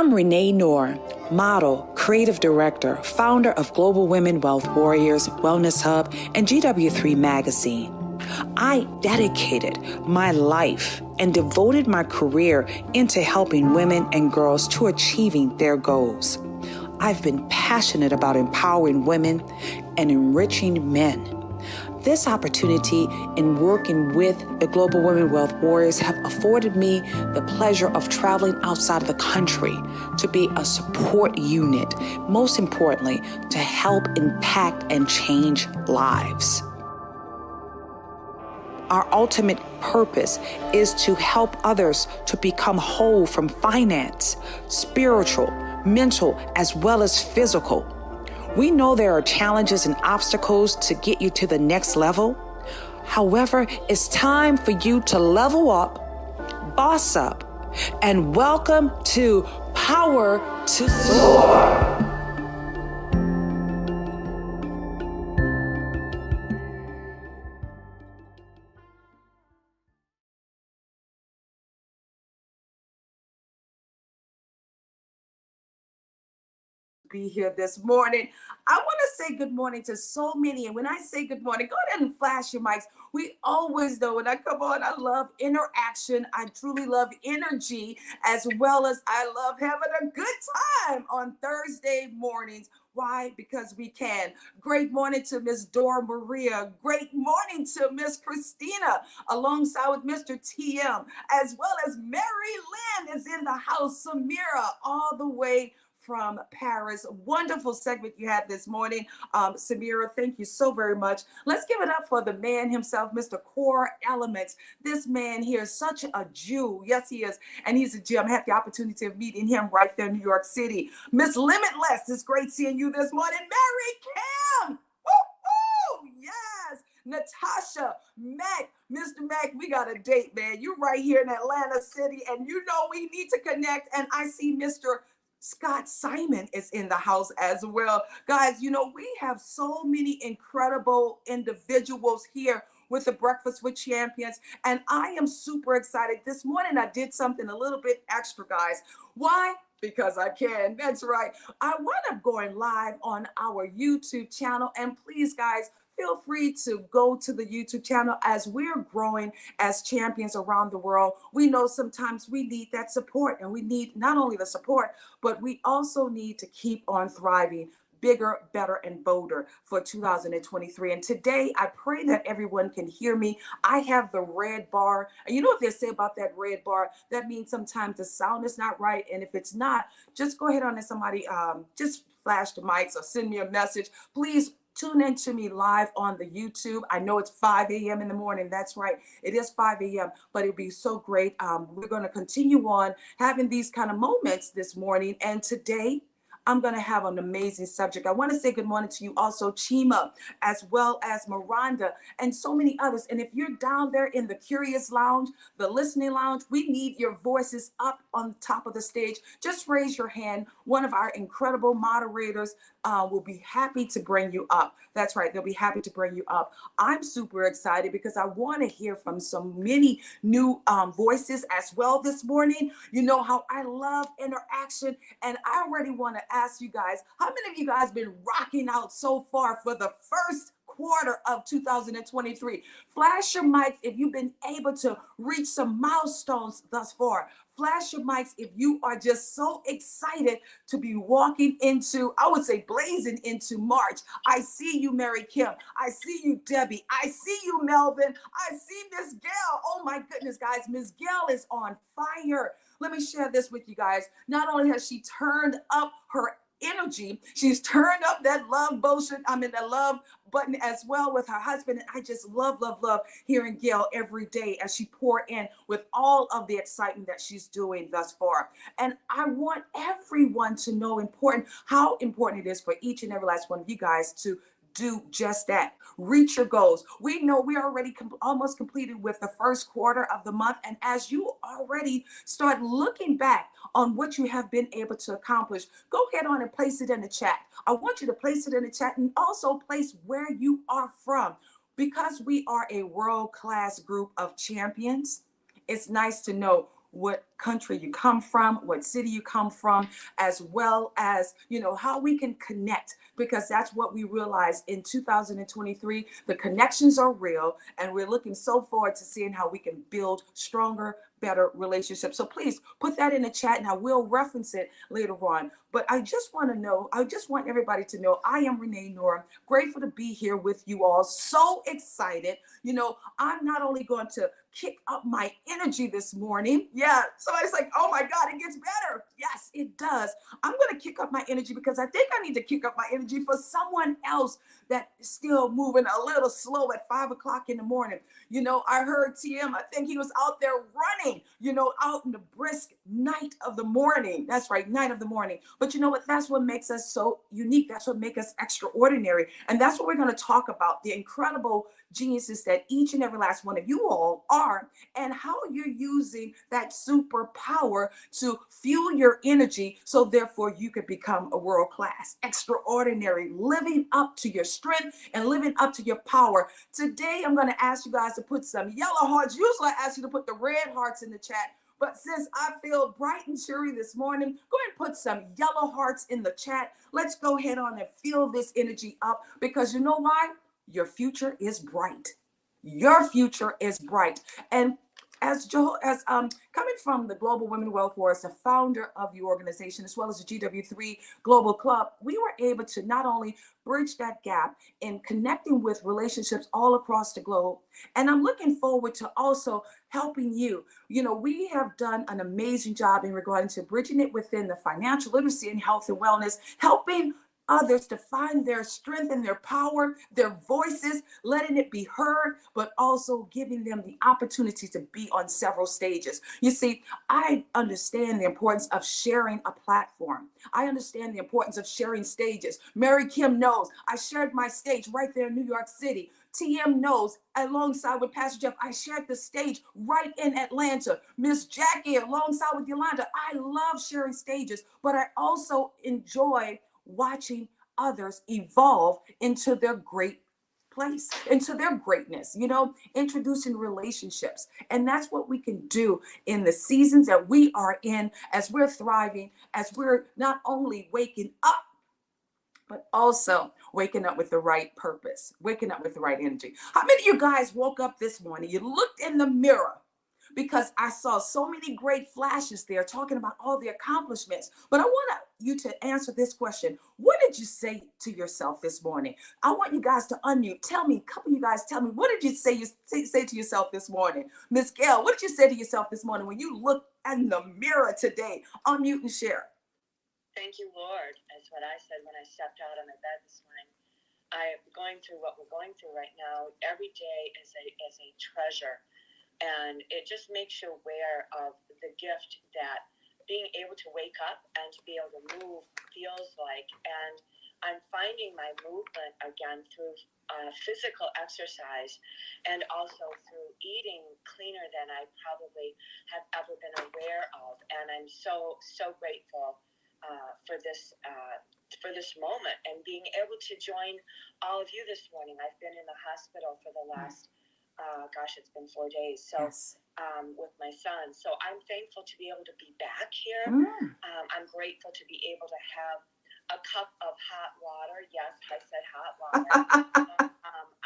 I'm Renee Knorr, model, creative director, founder of Global Women Wealth Warriors, Wellness Hub, and GW3 Magazine. I dedicated my life and devoted my career into helping women and girls to achieving their goals. I've been passionate about empowering women and enriching men. This opportunity in working with the Global Women Wealth Warriors have afforded me the pleasure of traveling outside of the country to be a support unit, most importantly, to help impact and change lives. Our ultimate purpose is to help others to become whole from finance, spiritual, mental, as well as physical. We know there are challenges and obstacles to get you to the next level. However, it's time for you to level up, boss up, and welcome to Power to Soar. Be here this morning. I want to say good morning to so many. And when I say good morning, go ahead and flash your mics. We always know when I come on, I love interaction. I truly love energy, as well as I love having a good time on Thursday mornings. Why? Because we can. Great morning to Miss Dora Maria. Great morning to Miss Christina, alongside with Mr. TM, as well as Mary Lynn is in the house. Samira, all the way from Paris. Wonderful segment you had this morning. Samira, thank you so very much. Let's give it up for the man himself, Mr. Core Elements. This man here is such a Jew. Yes, he is. And he's a Jew. I had the opportunity of meeting him right there in New York City. Miss Limitless, it's great seeing you this morning. Mary Kim! Woo-hoo! Yes! Natasha, Mac, Mr. Mac, we got a date, man. You're right here in Atlanta City, and you know we need to connect. And I see Mr. Scott Simon is in the house as well. Guys, you know, we have so many incredible individuals here with the Breakfast with Champions, and I am super excited. This morning, I did something a little bit extra, guys. Why? Because I can. That's right. I wound up going live on our YouTube channel, and please, guys, feel free to go to the YouTube channel as we're growing as champions around the world. We know sometimes we need that support, and we need not only the support, but we also need to keep on thriving bigger, better, and bolder for 2023. And today, I pray that everyone can hear me. I have the red bar. And you know what they say about that red bar? That means sometimes the sound is not right. And if it's not, just go ahead on and somebody just flash the mics or send me a message. Please tune in to me live on the YouTube. I know it's 5 a.m. in the morning. That's right. It is 5 a.m., but it'd be so great. We're going to continue on having these kind of moments this morning. And today, I'm going to have an amazing subject. I want to say good morning to you also, Chima, as well as Miranda, and so many others. And if you're down there in the Curious Lounge, the Listening Lounge, we need your voices up on top of the stage. Just raise your hand. One of our incredible moderators will be happy to bring you up. That's right. They'll be happy to bring you up. I'm super excited because I want to hear from so many new voices as well this morning. You know how I love interaction, and I already want to ask you guys, how many of you guys been rocking out so far for the first quarter of 2023? Flash your mics if you've been able to reach some milestones thus far. Flash your mics if you are just so excited to be walking into, I would say blazing into March. I see you, Mary Kim. I see you, Debbie. I see you, Melvin. I see Miss Gail. Oh my goodness, guys. Miss Gail is on fire. Let me share this with you guys. Not only has she turned up her energy, she's turned up that love button as well with her husband. And I just love hearing Gail every day as she pour in with all of the excitement that she's doing thus far. And I want everyone to know how important it is for each and every last one of you guys to do just that. Reach your goals. We know we already almost completed with the first quarter of the month. And as you already start looking back on what you have been able to accomplish, go ahead on and place it in the chat. I want you to place it in the chat and also place where you are from. Because we are a world-class group of champions, it's nice to know what country you come from, what city you come from, as well as, how we can connect, because that's what we realized in 2023. The connections are real, and we're looking so forward to seeing how we can build stronger, better relationships. So please put that in the chat and I will reference it later on. But I just want everybody to know I am Renee Knorr. Grateful to be here with you all. So excited. I'm not only going to kick up my energy this morning. Yeah. Somebody's like, oh my God, it gets better. Yes, it does. I'm going to kick up my energy because I think I need to kick up my energy for someone else that is still moving a little slow at 5 o'clock in the morning. I heard TM, I think he was out there running, out in the brisk night of the morning. That's right, night of the morning. But you know what? That's what makes us so unique. That's what makes us extraordinary. And that's what we're going to talk about, the incredible geniuses that each and every last one of you all are, and how you're using that superpower to fuel your energy so therefore you could become a world class, extraordinary, living up to your strength and living up to your power. Today, I'm going to ask you guys to put some yellow hearts. Usually I ask you to put the red hearts in the chat. But since I feel bright and cheery this morning, go ahead and put some yellow hearts in the chat. Let's go ahead on and fill this energy up, because you know why? Your future is bright. Your future is bright. And as coming from the Global Women Wealth Wars, the founder of the organization, as well as the GW3 Global Club, we were able to not only bridge that gap in connecting with relationships all across the globe, and I'm looking forward to also helping you. We have done an amazing job in regarding to bridging it within the financial literacy and health and wellness, helping others to find their strength and their power, their voices, letting it be heard, but also giving them the opportunity to be on several stages. You see, I understand the importance of sharing a platform. I understand the importance of sharing stages. Mary Kim knows I shared my stage right there in New York City. TM knows, alongside with Pastor Jeff, I shared the stage right in Atlanta. Miss Jackie, alongside with Yolanda, I love sharing stages, but I also enjoy watching others evolve into their great place, into their greatness, introducing relationships. And that's what we can do in the seasons that we are in, as we're thriving, as we're not only waking up, but also waking up with the right purpose, waking up with the right energy. How many of you guys woke up this morning, you looked in the mirror? Because I saw so many great flashes there talking about all the accomplishments. But I want you to answer this question. What did you say to yourself this morning? I want you guys to unmute. Tell me, a couple of you guys tell me, what did you say to yourself this morning? Miss Gail, what did you say to yourself this morning when you looked in the mirror today? Unmute and share. Thank you, Lord. That's what I said when I stepped out on my bed this morning. I'm going through what we're going through right now. Every day is a treasure. And it just makes you aware of the gift that being able to wake up and to be able to move feels like. And I'm finding my movement again through physical exercise, and also through eating cleaner than I probably have ever been aware of. And I'm so grateful for this moment, and being able to join all of you this morning. I've been in the hospital for the last it's been 4 days. So Yes. With my son. So I'm thankful to be able to be back here. I'm grateful to be able to have a cup of hot water. Yes, I said hot water.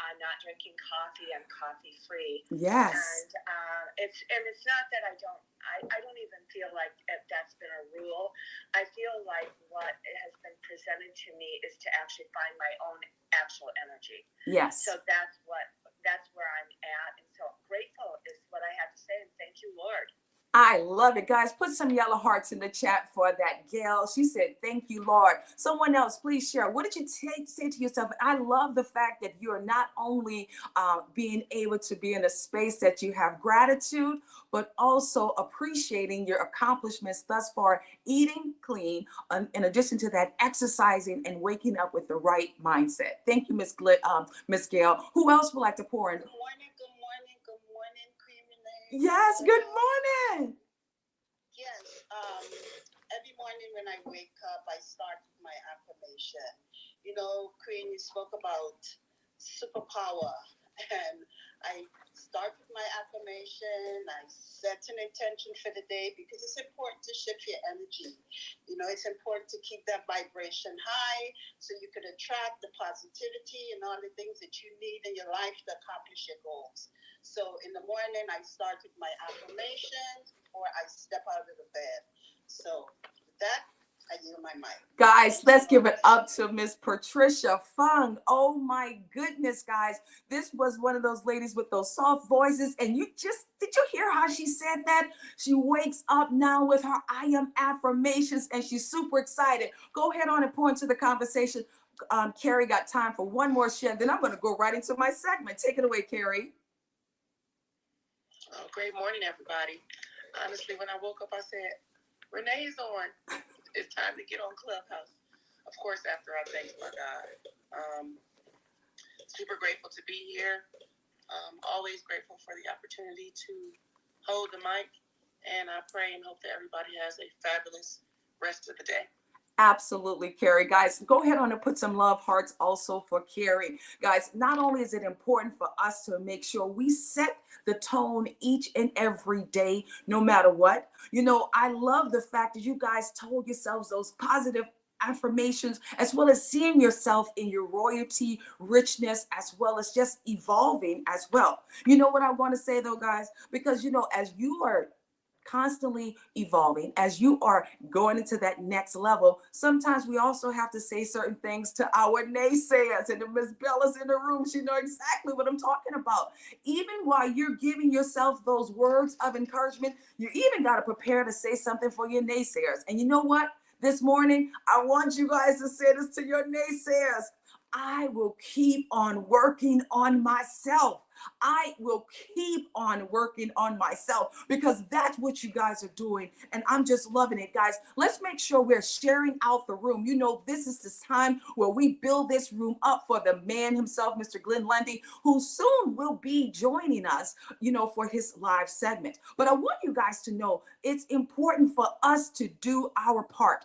I'm not drinking coffee. I'm coffee free. Yes. And it's not that I don't even feel like that's been a rule. I feel like what has been presented to me is to actually find my own actual energy. Yes. So that's where I'm at. And so grateful is what I have to say. And thank you, Lord. I love it. Guys, put some yellow hearts in the chat for that. Gail, she said, thank you, Lord. Someone else, please share. What did you say to yourself? I love the fact that you're not only being able to be in a space that you have gratitude, but also appreciating your accomplishments thus far, eating clean, in addition to that, exercising and waking up with the right mindset. Thank you, Miss Gail. Who else would like to pour in? Good morning, Queen Renee. Yes, good morning. Yes, every morning when I wake up, I start with my affirmation. Queen, you spoke about superpower, And I start with my affirmation. I set an intention for the day because it's important to shift your energy. You know, it's important to keep that vibration high so you can attract the positivity and all the things that you need in your life to accomplish your goals. So in the morning, I start with my affirmations before I step out of the bed. So with that, I yield my mic. Guys, let's give it up to Miss Patricia Fung. Oh my goodness, guys. This was one of those ladies with those soft voices. And did you hear how she said that? She wakes up now with her I am affirmations and she's super excited. Go ahead on and point to the conversation. Carrie got time for one more share. Then I'm going to go right into my segment. Take it away, Carrie. Oh, great morning, everybody. Honestly, when I woke up, I said, Renee's on. It's time to get on Clubhouse. Of course, after I thanked my God. Super grateful to be here. Always grateful for the opportunity to hold the mic. And I pray and hope that everybody has a fabulous rest of the day. Absolutely, Carrie. Guys, go ahead on and put some love hearts also for Carrie. Guys, not only is it important for us to make sure we set the tone each and every day, no matter what. You know, I love the fact that you guys told yourselves those positive affirmations, as well as seeing yourself in your royalty, richness, as well as just evolving as well. You know what I want to say though, guys? Because, you know, as you are constantly evolving, as you are going into that next level, sometimes we also have to say certain things to our naysayers. And if Miss Bella's in the room, she knows exactly what I'm talking about. Even while you're giving yourself those words of encouragement, you even got to prepare to say something for your naysayers. And you know what? This morning, I want you guys to say this to your naysayers. I will keep on working on myself. I will keep on working on myself because that's what you guys are doing. And I'm just loving it, guys. Let's make sure we're sharing out the room. You know, this is this time where we build this room up for the man himself, Mr. Glenn Lundy, who soon will be joining us, you know, for his live segment. But I want you guys to know it's important for us to do our part.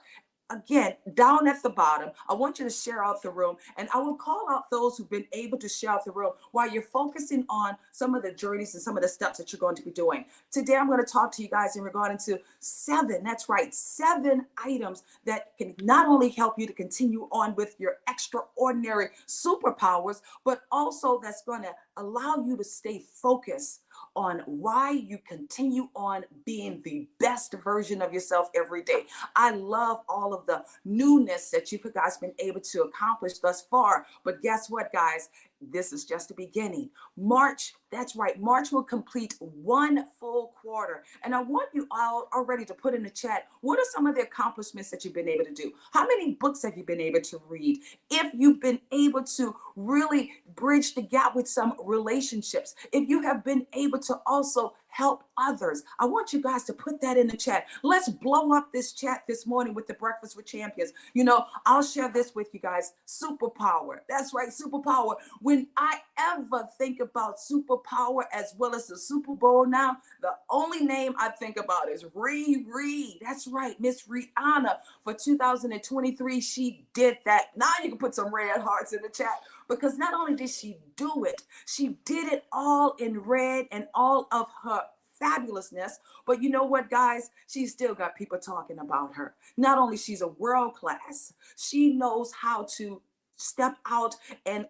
Again, down at the bottom, I want you to share out the room, and I will call out those who've been able to share out the room while you're focusing on some of the journeys and some of the steps that you're going to be doing. Today, I'm going to talk to you guys in regard to 7, that's right, 7 items that can not only help you to continue on with your extraordinary superpowers, but also that's going to allow you to stay focused on why you continue on being the best version of yourself every day. I love all of the newness that you guys been able to accomplish thus far. But guess what, guys? This is just the beginning. March, that's right. March will complete 1 full quarter. And I want you all already to put in the chat, what are some of the accomplishments that you've been able to do? How many books have you been able to read? If you've been able to really bridge the gap with some relationships, if you have been able to also help others, I want you guys to put that in the chat. Let's blow up this chat this morning with the Breakfast with Champions. You know, I'll share this with you guys. Superpower. That's right, superpower. When I ever think about superpower as well as the Super Bowl now, the only name I think about is Riri. That's right, Miss Rihanna for 2023. She did that. Now you can put some red hearts in the chat because not only did she do it, she did it all in red and all of her fabulousness. But you know what, guys? She's still got people talking about her. Not only she's a world class, she knows how to step out and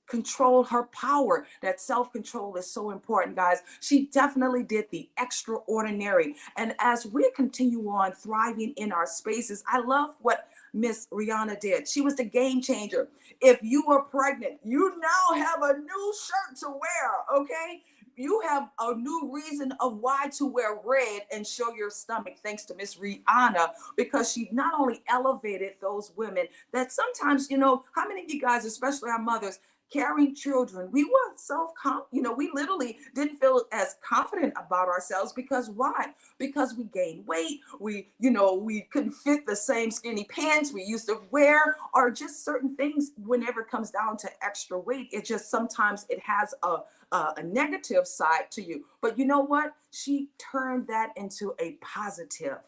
control her power. That self-control is so important, guys. She definitely did the extraordinary. And as we continue on thriving in our spaces, I love what Miss Rihanna did. She was the game changer. If you were pregnant, you now have a new shirt to wear, okay? You have a new reason of why to wear red and show your stomach, thanks to Miss Rihanna, because she not only elevated those women that sometimes, you know, how many of you guys, especially our mothers, carrying children, we were we literally didn't feel as confident about ourselves because why? Because we gained weight, we couldn't fit the same skinny pants we used to wear, or just certain things. Whenever it comes down to extra weight, it just sometimes it has a negative side to you. But you know what? She turned that into a positive.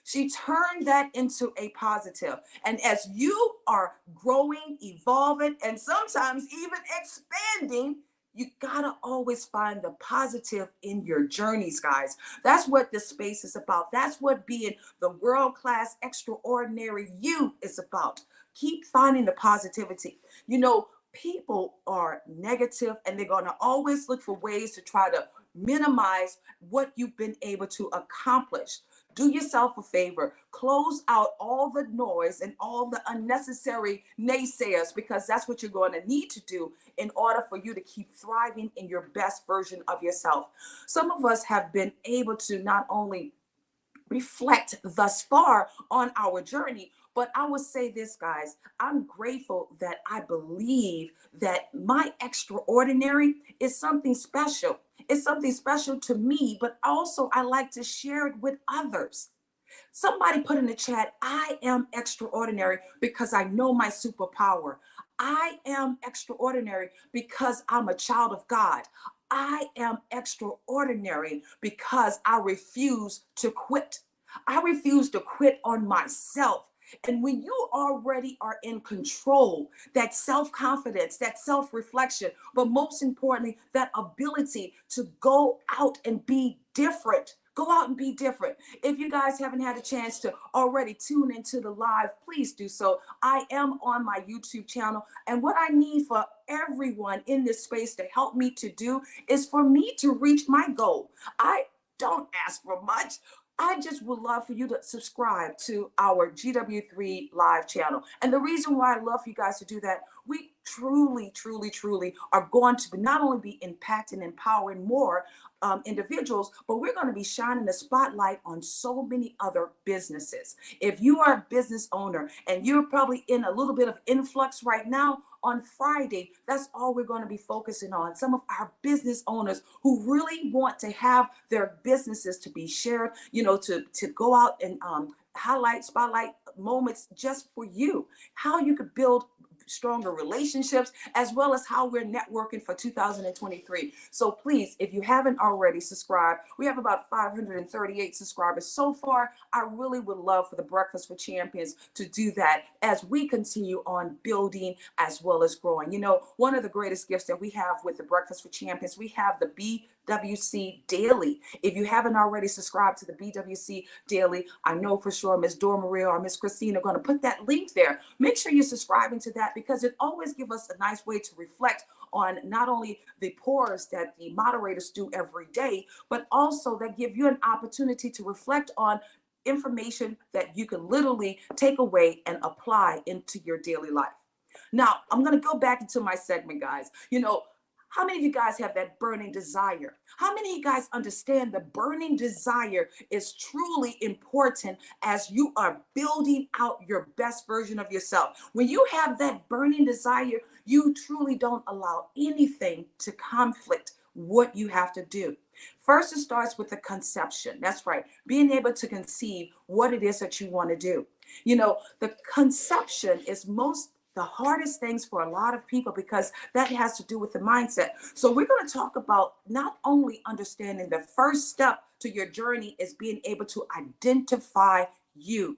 She turned that into a positive. And as you are growing, evolving, and sometimes even expanding, You gotta always find the positive in your journeys, guys. That's what this space is about. That's what being the world-class, extraordinary you is about. Keep finding the positivity. You know, people are negative and they're gonna always look for ways to try to minimize what you've been able to accomplish. Do yourself a favor, close out all the noise and all the unnecessary naysayers, because that's what you're going to need to do in order for you to keep thriving in your best version of yourself. Some of us have been able to not only reflect thus far on our journey, but I would say this, guys, I'm grateful that I believe that my extraordinary is something special. It's something special to me, but also I like to share it with others. Somebody put in the chat, I am extraordinary because I know my superpower. I am extraordinary because I'm a child of God. I am extraordinary because I refuse to quit. I refuse to quit on myself. And when you already are in control, that self confidence, that self reflection, but most importantly, that ability to go out and be different. Go out and be different. If you guys haven't had a chance to already tune into the live, please do so. I am on my YouTube channel. And what I need for everyone in this space to help me to do is for me to reach my goal. I don't ask for much. I just would love for you to subscribe to our GW3 Live channel. And the reason why I love for you guys to do that, we truly, truly, truly are going to not only be impacting, empowering more individuals, but we're going to be shining the spotlight on so many other businesses. If you are a business owner and you're probably in a little bit of influx right now, on Friday, that's all we're going to be focusing on. Some of our business owners who really want to have their businesses to be shared, you know, to go out and highlight, spotlight moments just for you, how you could build stronger relationships, as well as how we're networking for 2023. So please, if you haven't already subscribed, we have about 538 subscribers so far. I really would love for the Breakfast with Champions to do that as we continue on building as well as growing. You know, one of the greatest gifts that we have with the Breakfast with Champions, we have the BWC Daily. If you haven't already subscribed to the BWC Daily, I know for sure Miss Dora Maria or Miss Christine are going to put that link there. Make sure you're subscribing to that because it always gives us a nice way to reflect on not only the pours that the moderators do every day, but also that give you an opportunity to reflect on information that you can literally take away and apply into your daily life. Now, I'm going to go back into my segment, guys. You know, how many of you guys have that burning desire? How many of you guys understand the burning desire is truly important as you are building out your best version of yourself? When you have that burning desire, you truly don't allow anything to conflict what you have to do. First, it starts with the conception. That's right. Being able to conceive what it is that you want to do. You know, the conception is the hardest things for a lot of people because that has to do with the mindset. So we're going to talk about not only understanding the first step to your journey is being able to identify you.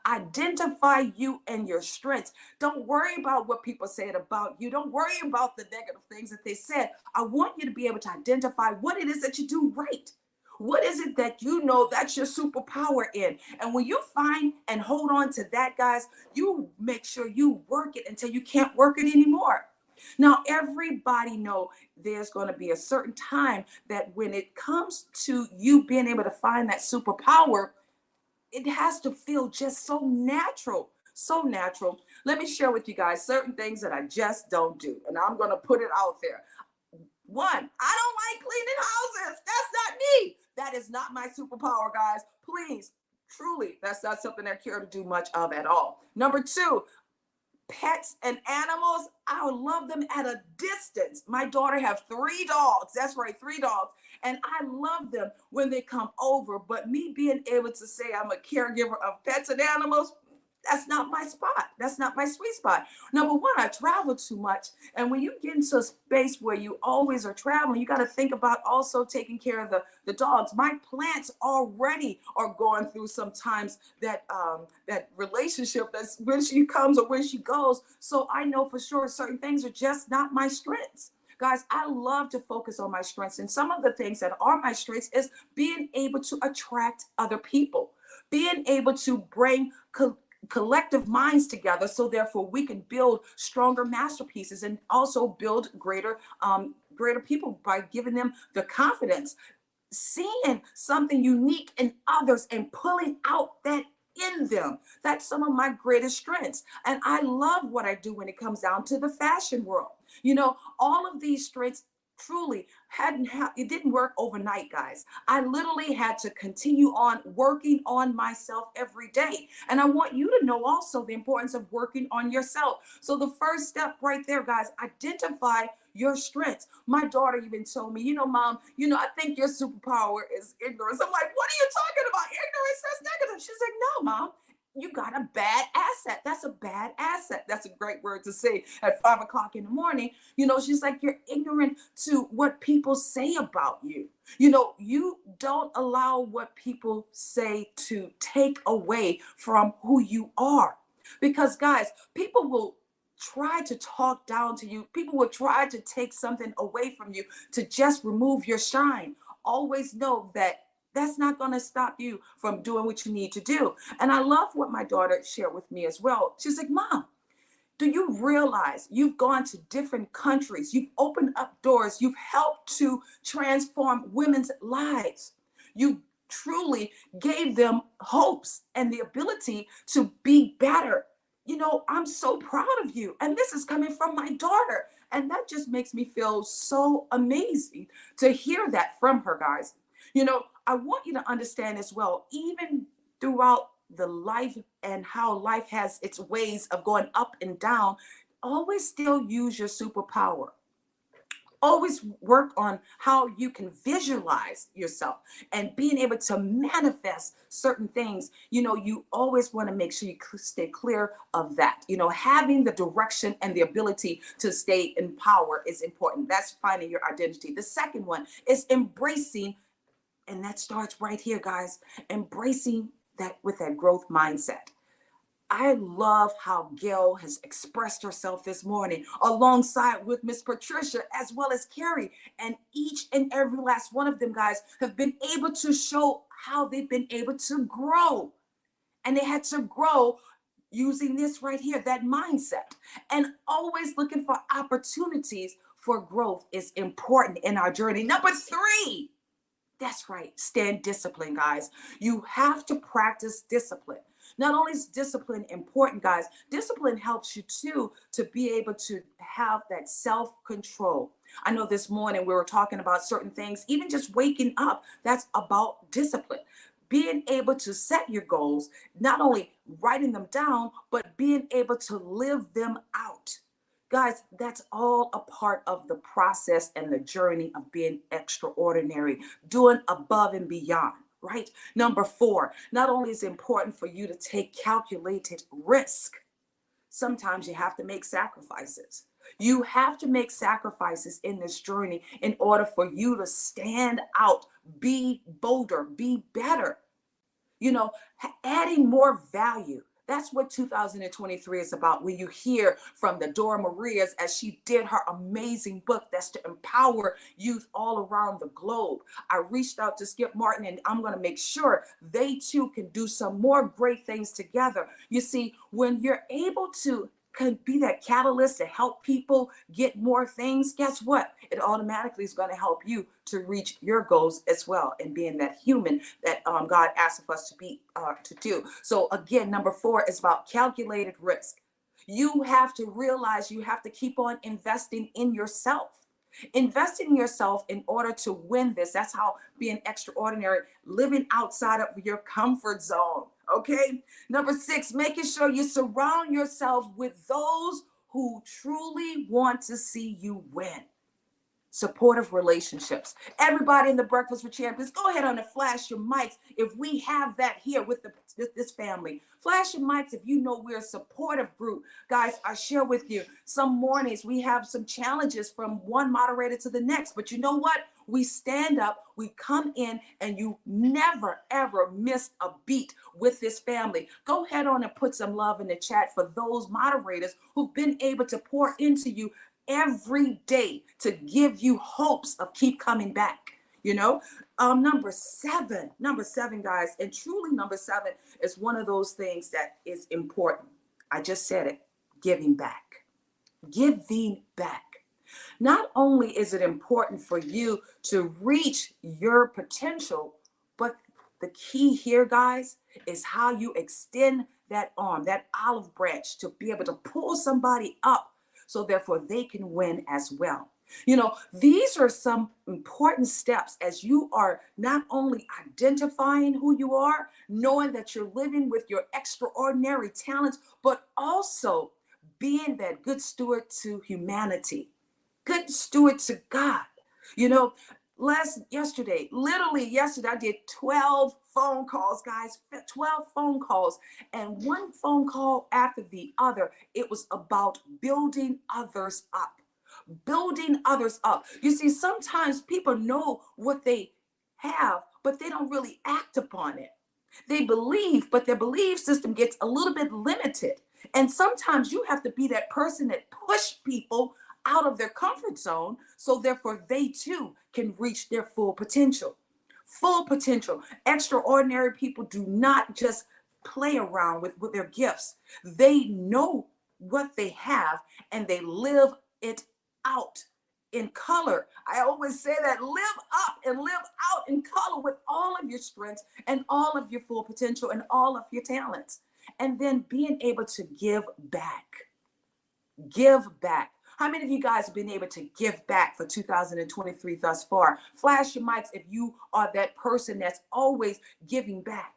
Identify you and your strengths. Don't worry about what people said about you. Don't worry about the negative things that they said. I want you to be able to identify what it is that you do right. What is it that you know that's your superpower in? And when you find and hold on to that, guys, you make sure you work it until you can't work it anymore. Now, everybody know there's going to be a certain time that when it comes to you being able to find that superpower, it has to feel just so natural. So natural. Let me share with you guys certain things that I just don't do. And I'm going to put it out there. One, I don't like cleaning houses. That's not me. That is not my superpower, guys. Please, truly, that's not something I care to do much of at all. Number two, pets and animals, I would love them at a distance. My daughter have 3 dogs. That's right, 3 dogs. And I love them when they come over. But me being able to say I'm a caregiver of pets and animals, that's not my spot. That's not my sweet spot. Number one, I travel too much. And when you get into a space where you always are traveling, you got to think about also taking care of the dogs. My plants already are going through sometimes that relationship that's when she comes or when she goes. So I know for sure certain things are just not my strengths. Guys, I love to focus on my strengths. And some of the things that are my strengths is being able to attract other people, being able to bring collective minds together, so therefore we can build stronger masterpieces and also build greater people by giving them the confidence, seeing something unique in others and pulling out that in them. That's some of my greatest strengths. And I love what I do when it comes down to the fashion world. All of these strengths truly it didn't work overnight, guys. I literally had to continue on working on myself every day. And I want you to know also the importance of working on yourself. So the first step right there, guys, identify your strengths. My daughter even told me, Mom, I think your superpower is ignorance. I'm like, what are you talking about? Ignorance, that's negative. She's like, no, Mom, you got a bad asset. That's a bad asset. That's a great word to say at 5 o'clock in the morning. She's like, you're ignorant to what people say about you. You don't allow what people say to take away from who you are. Because, guys, people will try to talk down to you. People will try to take something away from you to just remove your shine. Always know that that's not going to stop you from doing what you need to do. And I love what my daughter shared with me as well. She's like, Mom, do you realize you've gone to different countries? You've opened up doors. You've helped to transform women's lives. You truly gave them hopes and the ability to be better. I'm so proud of you. And this is coming from my daughter. And that just makes me feel so amazing to hear that from her, guys. I want you to understand as well, even throughout the life and how life has its ways of going up and down, always still use your superpower. Always work on how you can visualize yourself and being able to manifest certain things. You always want to make sure you stay clear of that. Having the direction and the ability to stay in power is important. That's finding your identity. The second one is embracing, and that starts right here, guys, embracing that with that growth mindset. I love how Gail has expressed herself this morning alongside with Miss Patricia as well as Carrie. And each and every last one of them, guys, have been able to show how they've been able to grow. And they had to grow using this right here, that mindset. And always looking for opportunities for growth is important in our journey. Number 3. That's right. Stand disciplined, guys. You have to practice discipline. Not only is discipline important, guys, discipline helps you too to be able to have that self-control. I know this morning we were talking about certain things, even just waking up, that's about discipline. Being able to set your goals, not only writing them down, but being able to live them out. Guys, that's all a part of the process and the journey of being extraordinary, doing above and beyond, right? Number 4, not only is it important for you to take calculated risk, sometimes you have to make sacrifices. You have to make sacrifices in this journey in order for you to stand out, be bolder, be better, adding more value. That's what 2023 is about. When you hear from the Dora Marias as she did her amazing book that's to empower youth all around the globe. I reached out to Skip Martin, and I'm going to make sure they too can do some more great things together. You see, when you're able to be that catalyst to help people get more things, guess what? It automatically is going to help you to reach your goals as well, and being that human that God asked of us to be to do. So again, number 4 is about calculated risk. You have to realize you have to keep on investing in yourself. Invest in yourself in order to win this. That's how being extraordinary, living outside of your comfort zone. Okay. Number 6, making sure you surround yourself with those who truly want to see you win. Supportive relationships. Everybody in the Breakfast with Champions, go ahead on and flash your mics if we have that here with this family. Flash your mics if you know we're a supportive group. Guys, I share with you, some mornings we have some challenges from one moderator to the next, but you know what? We stand up, we come in, and you never, ever miss a beat with this family. Go ahead on and put some love in the chat for those moderators who've been able to pour into you every day to give you hopes of keep coming back. You know, number seven, guys, and truly number seven is one of those things that is important. I just said it, giving back, giving back. Not only is it important for you to reach your potential, but the key here, guys, is how you extend that arm, that olive branch, to be able to pull somebody up so therefore they can win as well. You know, these are some important steps as you are not only identifying who you are, knowing that you're living with your extraordinary talents, but also being that good steward to humanity, good steward to God. You know, literally yesterday, I did 12 phone calls, guys, 12 phone calls, and one phone call after the other. It was about building others up, building others up. You see, sometimes people know what they have, but they don't really act upon it. They believe, but their belief system gets a little bit limited. And sometimes you have to be that person that push people out of their comfort zone so therefore they too can reach their full potential. Full potential. Extraordinary people do not just play around with their gifts. They know what they have and they live it out in color. I always say that, live up and live out in color with all of your strengths and all of your full potential and all of your talents. And then being able to give back. Give back. How many of you guys have been able to give back for 2023 thus far? Flash your mics if you are that person that's always giving back.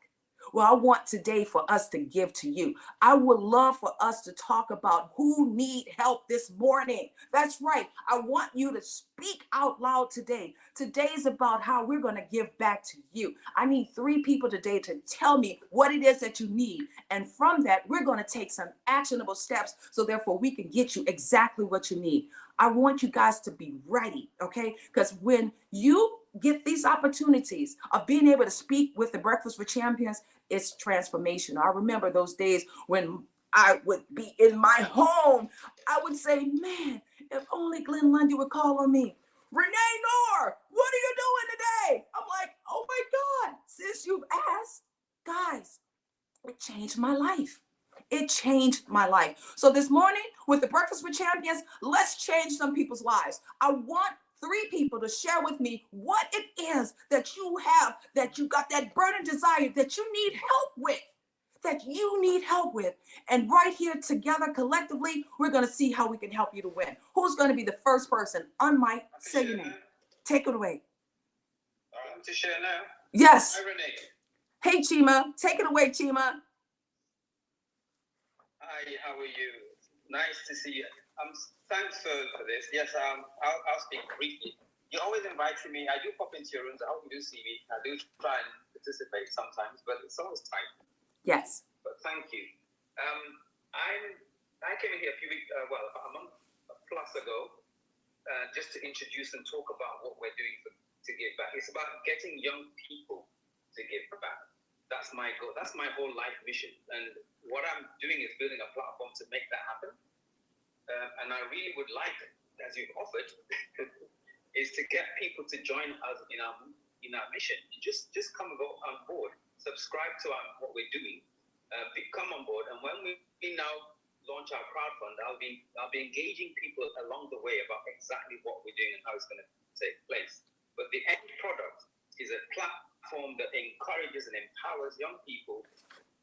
Well, I want today for us to give to you. I would love for us to talk about who need help this morning. That's right. I want you to speak out loud today. Today is about how we're going to give back to you. I need 3 people today to tell me what it is that you need. And from that, we're going to take some actionable steps so therefore we can get you exactly what you need. I want you guys to be ready, okay? Because when you get these opportunities of being able to speak with the Breakfast with Champions, it's transformation. I remember those days when I would be in my home. I would say, man, if only Glenn Lundy would call on me. Renee Knorr, what are you doing today? I'm like, oh my God, since you've asked, guys, it changed my life. It changed my life. So this morning with the Breakfast with Champions, let's change some people's lives. I want 3 people to share with me what it is that you have, that you got that burning desire that you need help with, And right here together collectively, we're going to see how we can help you to win. Who's going to be the first person? On mic, say your name. Take it away. To share now? Yes. Hi, Renee. Hey, Chima. Take it away, Chima. Hi, how are you? Nice to see you. Thanks for this. Yes, I'll speak briefly. You always invite me. I do pop into your rooms. I hope you do see me. I do try and participate sometimes, but it's always tight. Yes. But thank you. I came in here about a month plus ago, just to introduce and talk about what we're doing to give back. It's about getting young people to give back. That's my goal. That's my whole life mission. And what I'm doing is building a platform to make that happen. And I really would like, as you've offered, is to get people to join us in our mission. Just come on board, subscribe to what we're doing, come on board. And when we now launch our crowdfund, I'll be engaging people along the way about exactly what we're doing and how it's going to take place. But the end product is a platform that encourages and empowers young people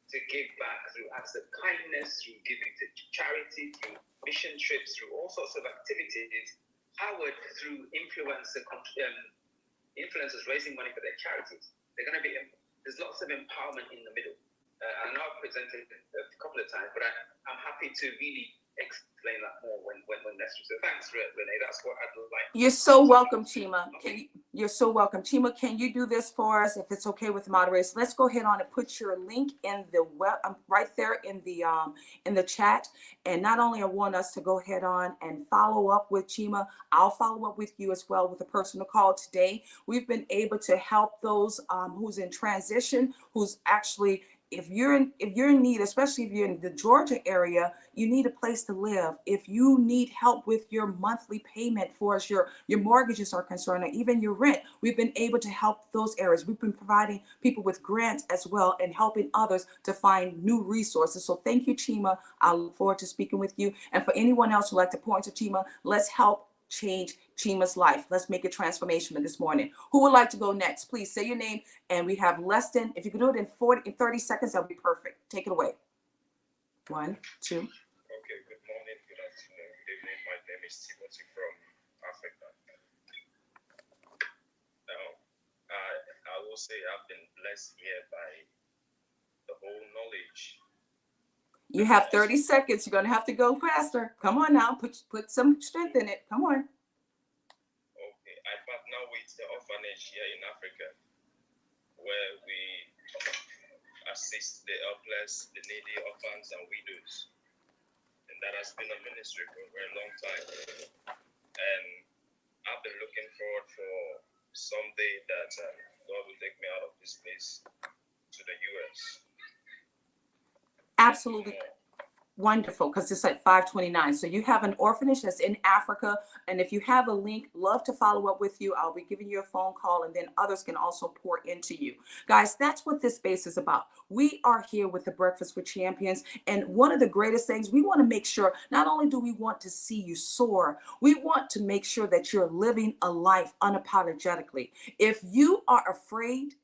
to give back through acts of kindness, through giving to charity, through mission trips, through all sorts of activities, powered through influencers raising money for their charities. There's lots of empowerment in the middle. I know I've presented it a couple of times, but I'm happy to really explain that more when necessary. So thanks, Renee. That's what I'd like. You're so welcome, Chima. You're so welcome. Chima, can you do this for us if it's okay with the moderators? Let's go ahead on and put your link in the right there in the chat. And not only I want us to go ahead on and follow up with Chima, I'll follow up with you as well with a personal call today. We've been able to help those who's in transition, who's actually if you're in need, especially if you're in the Georgia area, you need a place to live. If you need help with your monthly payment for as your mortgages are concerned, or even your rent, we've been able to help those areas. We've been providing people with grants as well and helping others to find new resources. So thank you, Chima. I look forward to speaking with you. And for anyone else who'd like to point to Chima, let's help change Chima's life. Let's make a transformation this morning. Who would like to go next? Please say your name. And we have less than, if you can do it in 30 seconds, that would be perfect. Take it away. 1, 2. Okay, good morning, good afternoon, good evening. My name is Timothy from Africa. Now, I will say I've been blessed here by the whole knowledge. You have 30 seconds. You're going to have to go faster. Come on now. Put some strength in it. Come on. Okay, I partner with the orphanage here in Africa, where we assist the helpless, the needy orphans and widows. And that has been a ministry for a very long time. And I've been looking forward for someday that God will take me out of this place to the US. Absolutely. Wonderful, because it's at 5:29. So you have an orphanage that's in Africa. And if you have a link, love to follow up with you. I'll be giving you a phone call, and then others can also pour into you. Guys, that's what this space is about. We are here with the Breakfast with Champions. And one of the greatest things, we want to make sure, not only do we want to see you soar, we want to make sure that you're living a life unapologetically. If you are afraid,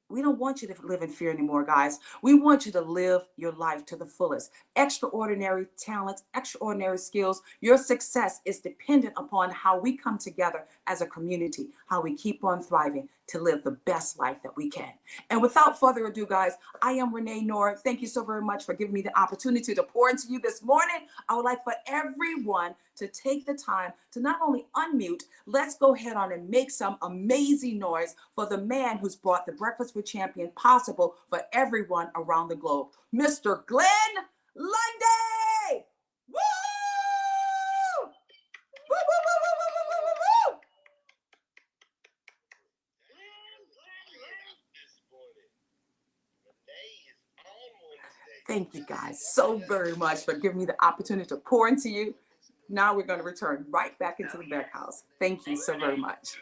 we don't want you to live in fear anymore, guys. We want you to live your life to the fullest. Extraordinary talents, extraordinary skills. Your success is dependent upon how we come together as a community, how we keep on thriving to live the best life that we can. And without further ado, guys, I am Renee Knorr. Thank you so very much for giving me the opportunity to pour into you this morning. I would like for everyone to take the time to not only unmute, let's go ahead on and make some amazing noise for the man who's brought the Breakfast with Champions possible for everyone around the globe, Mr. Glenn Lundy! Woo! Woo, woo, woo, woo, woo, woo, woo, woo, woo! Thank you guys so very much for giving me the opportunity to pour into you. Now we're going to return right back into the back house. Thank you so very much.